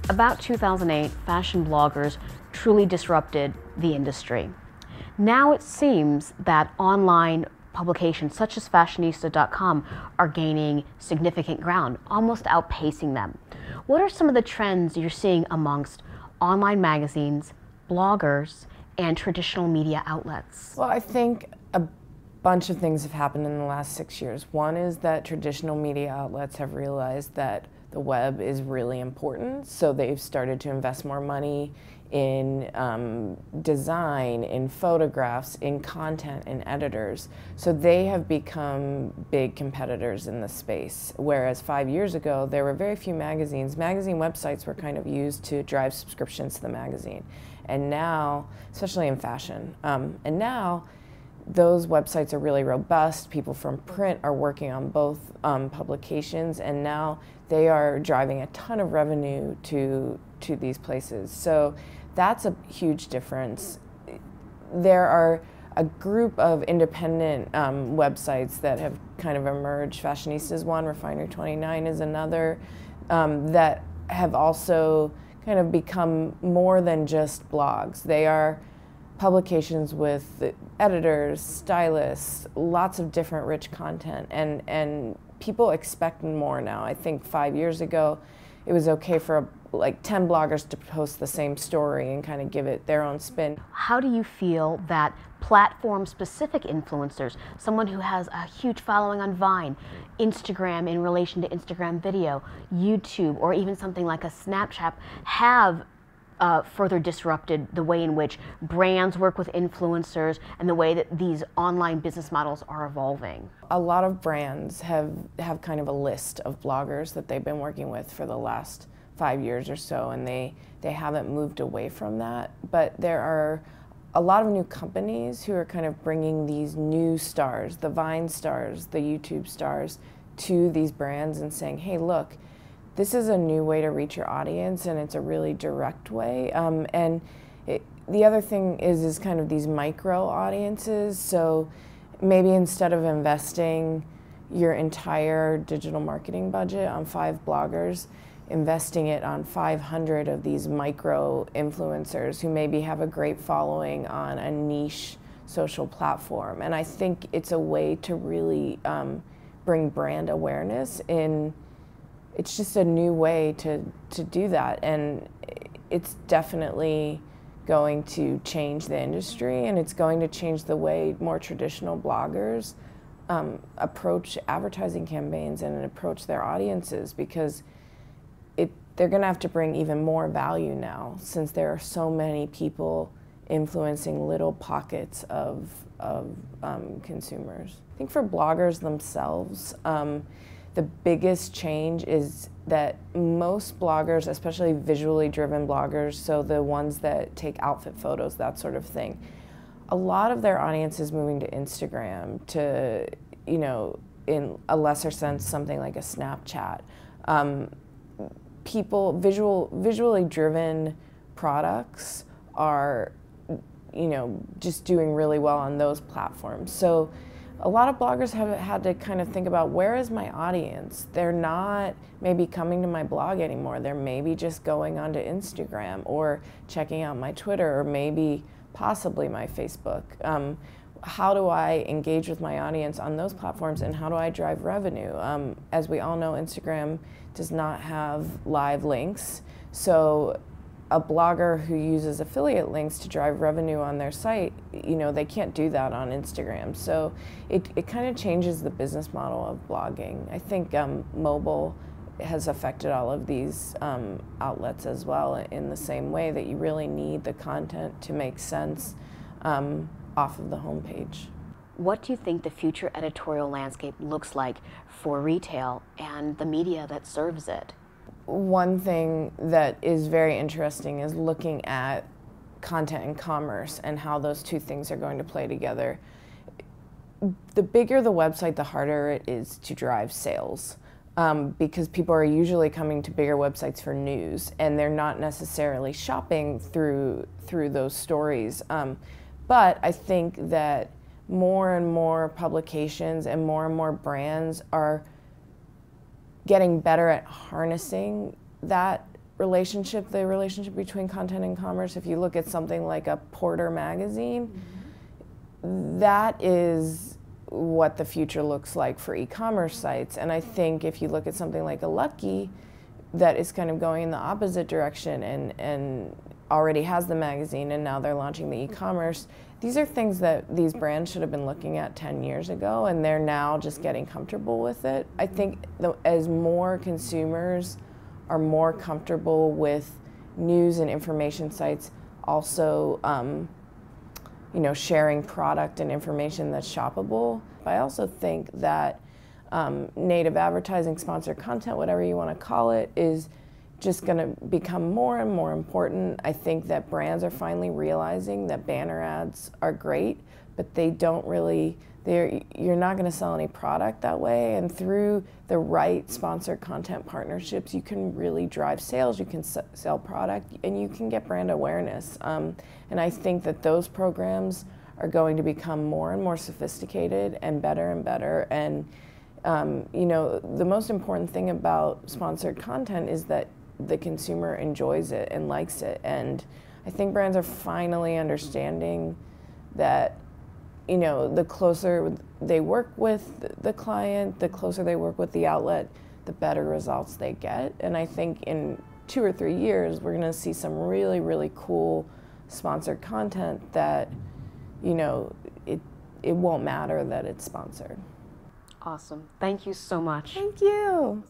About 2008, fashion bloggers truly disrupted the industry. Now it seems that online publications such as fashionista.com are gaining significant ground, almost outpacing them. What are some of the trends you're seeing amongst online magazines, bloggers, and traditional media outlets? Well, I think a bunch of things have happened in the last 6 years. One is that traditional media outlets have realized that the web is really important, so they've started to invest more money in design, in photographs, in content, in editors. So they have become big competitors in the space, whereas 5 years ago there were very few magazines. Magazine websites were kind of used to drive subscriptions to the magazine. And now, especially in fashion, and now those websites are really robust. People from print are working on both publications, and now they are driving a ton of revenue to these places. So that's a huge difference. There are a group of independent websites that have kind of emerged. Fashionista is one, Refinery 29 is another, that have also kind of become more than just blogs. They are publications with editors, stylists, lots of different rich content, and people expect more now. I think 5 years ago it was okay for like 10 bloggers to post the same story and kind of give it their own spin. How do you feel that platform-specific influencers, someone who has a huge following on Vine, Instagram in relation to Instagram video, YouTube, or even something like a Snapchat, have further disrupted the way in which brands work with influencers and the way that these online business models are evolving? A lot of brands have kind of a list of bloggers that they've been working with for the last 5 years or so, and they haven't moved away from that. But there are a lot of new companies who are kind of bringing these new stars, the Vine stars, the YouTube stars, to these brands and saying, hey, look, this is a new way to reach your audience, and it's a really direct way. The other thing is kind of these micro audiences. So maybe instead of investing your entire digital marketing budget on 5 bloggers, investing it on 500 of these micro influencers who maybe have a great following on a niche social platform. And I think it's a way to really bring brand awareness in. It's just a new way to do that, and it's definitely going to change the industry, and it's going to change the way more traditional bloggers approach advertising campaigns and approach their audiences, because they're going to have to bring even more value now, since there are so many people influencing little pockets of consumers. I think for bloggers themselves, the biggest change is that most bloggers, especially visually driven bloggers, so the ones that take outfit photos, that sort of thing, a lot of their audience is moving to Instagram, to, you know, in a lesser sense, something like a Snapchat. Visually driven products are, you know, just doing really well on those platforms. So a lot of bloggers have had to kind of think about, where is my audience? They're not maybe coming to my blog anymore. They're maybe just going onto Instagram or checking out my Twitter, or maybe possibly my Facebook. How do I engage with my audience on those platforms, and how do I drive revenue? As we all know, Instagram does not have live links, so a blogger who uses affiliate links to drive revenue on their site, you know, they can't do that on Instagram. So it kind of changes the business model of blogging. I think mobile has affected all of these outlets as well, in the same way that you really need the content to make sense off of the homepage. What do you think the future editorial landscape looks like for retail and the media that serves it? One thing that is very interesting is looking at content and commerce and how those two things are going to play together. The bigger the website, the harder it is to drive sales, because people are usually coming to bigger websites for news, and they're not necessarily shopping through those stories. But I think that more and more publications and more brands are getting better at harnessing that relationship, the relationship between content and commerce, if you look at something like a Porter magazine, that is what the future looks like for e-commerce sites. And I think if you look at something like a Lucky, that is kind of going in the opposite direction and already has the magazine and now they're launching the e-commerce, these are things that these brands should have been looking at 10 years ago, and they're now just getting comfortable with it. I think as more consumers are more comfortable with news and information sites also you know, sharing product and information that's shoppable. I also think that native advertising, sponsored content, whatever you want to call it, is just going to become more and more important. I think that brands are finally realizing that banner ads are great, but they don't really, you're not going to sell any product that way. And through the right sponsored content partnerships, you can really drive sales, you can sell product, and you can get brand awareness. And I think that those programs are going to become more and more sophisticated and better and better. And you know, the most important thing about sponsored content is that the consumer enjoys it and likes it. And I think brands are finally understanding that, you know, the closer they work with the client, the closer they work with the outlet, the better results they get. And I think in 2 or 3 years, we're gonna see some really, really cool sponsored content that, you know, it won't matter that it's sponsored. Awesome. Thank you so much. Thank you.